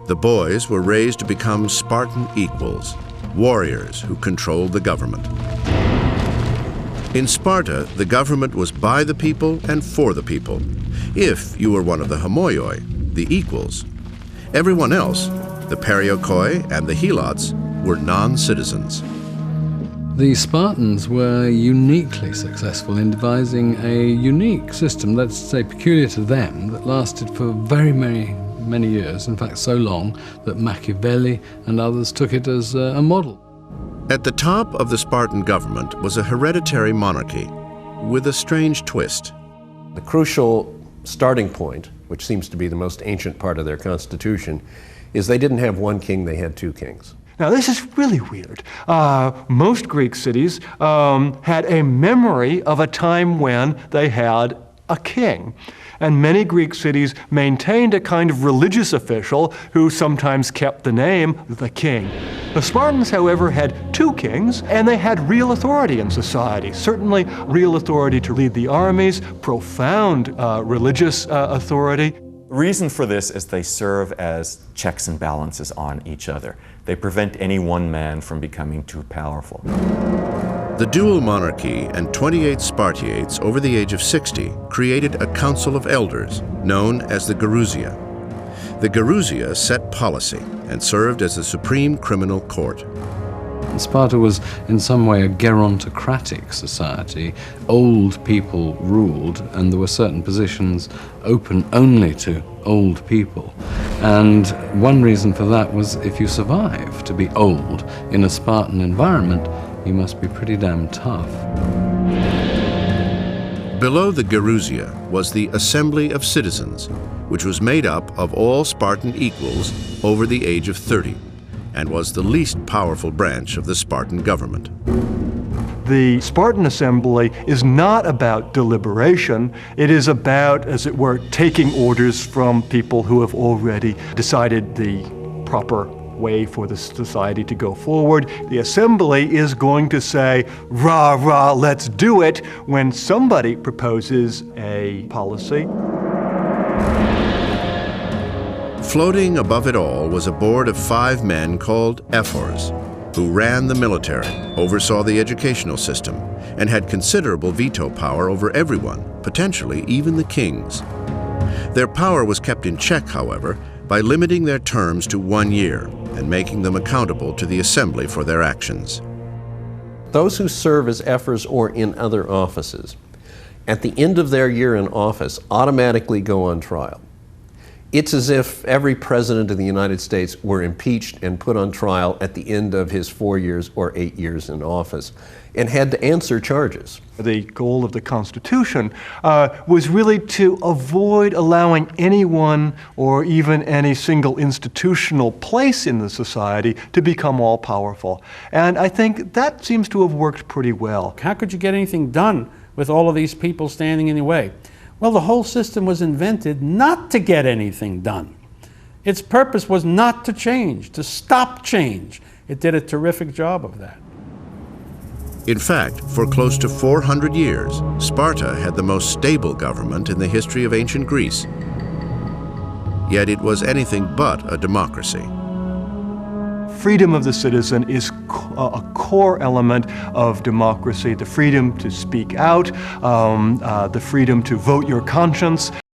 The boys were raised to become Spartan equals, warriors who controlled the government. In Sparta, the government was by the people and for the people, if you were one of the homoioi, the equals. Everyone else, the periokoi and the helots, were non-citizens. The Spartans were uniquely successful in devising a unique system, let's say peculiar to them, that lasted for very many years, in fact so long that Machiavelli and others took it as a model. At the top of the Spartan government was a hereditary monarchy with a strange twist. The crucial starting point, which seems to be the most ancient part of their constitution, is they didn't have one king, they had two kings. Now, this is really weird. Most Greek cities had a memory of a time when they had a king. And many Greek cities maintained a kind of religious official who sometimes kept the name the king. The Spartans, however, had two kings, and they had real authority in society. Certainly real authority to lead the armies, profound religious authority. The reason for this is they serve as checks and balances on each other. They prevent any one man from becoming too powerful. The dual monarchy and 28 Spartiates over the age of 60 created a council of elders known as the Gerousia. The Gerousia set policy and served as the supreme criminal court. Sparta was in some way a gerontocratic society. Old people ruled, and there were certain positions open only to old people. And one reason for that was if you survive to be old in a Spartan environment, you must be pretty damn tough. Below the Gerousia was the Assembly of Citizens, which was made up of all Spartan equals over the age of 30, and was the least powerful branch of the Spartan government. The Spartan assembly is not about deliberation. It is about, as it were, taking orders from people who have already decided the proper way for the society to go forward. The assembly is going to say, rah, rah, let's do it, when somebody proposes a policy. Floating above it all was a board of 5 men called ephors, who ran the military, oversaw the educational system, and had considerable veto power over everyone, potentially even the kings. Their power was kept in check, however, by limiting their terms to 1 year and making them accountable to the assembly for their actions. Those who serve as ephors or in other offices, at the end of their year in office, automatically go on trial. It's as if every president of the United States were impeached and put on trial at the end of his 4 years or 8 years in office and had to answer charges. The goal of the Constitution was really to avoid allowing anyone or even any single institutional place in the society to become all-powerful. And I think that seems to have worked pretty well. How could you get anything done with all of these people standing in the way? Well, the whole system was invented not to get anything done. Its purpose was not to change, to stop change. It did a terrific job of that. In fact, for close to 400 years, Sparta had the most stable government in the history of ancient Greece. Yet it was anything but a democracy. Freedom of the citizen is a core element of democracy. The freedom to speak out, the freedom to vote your conscience.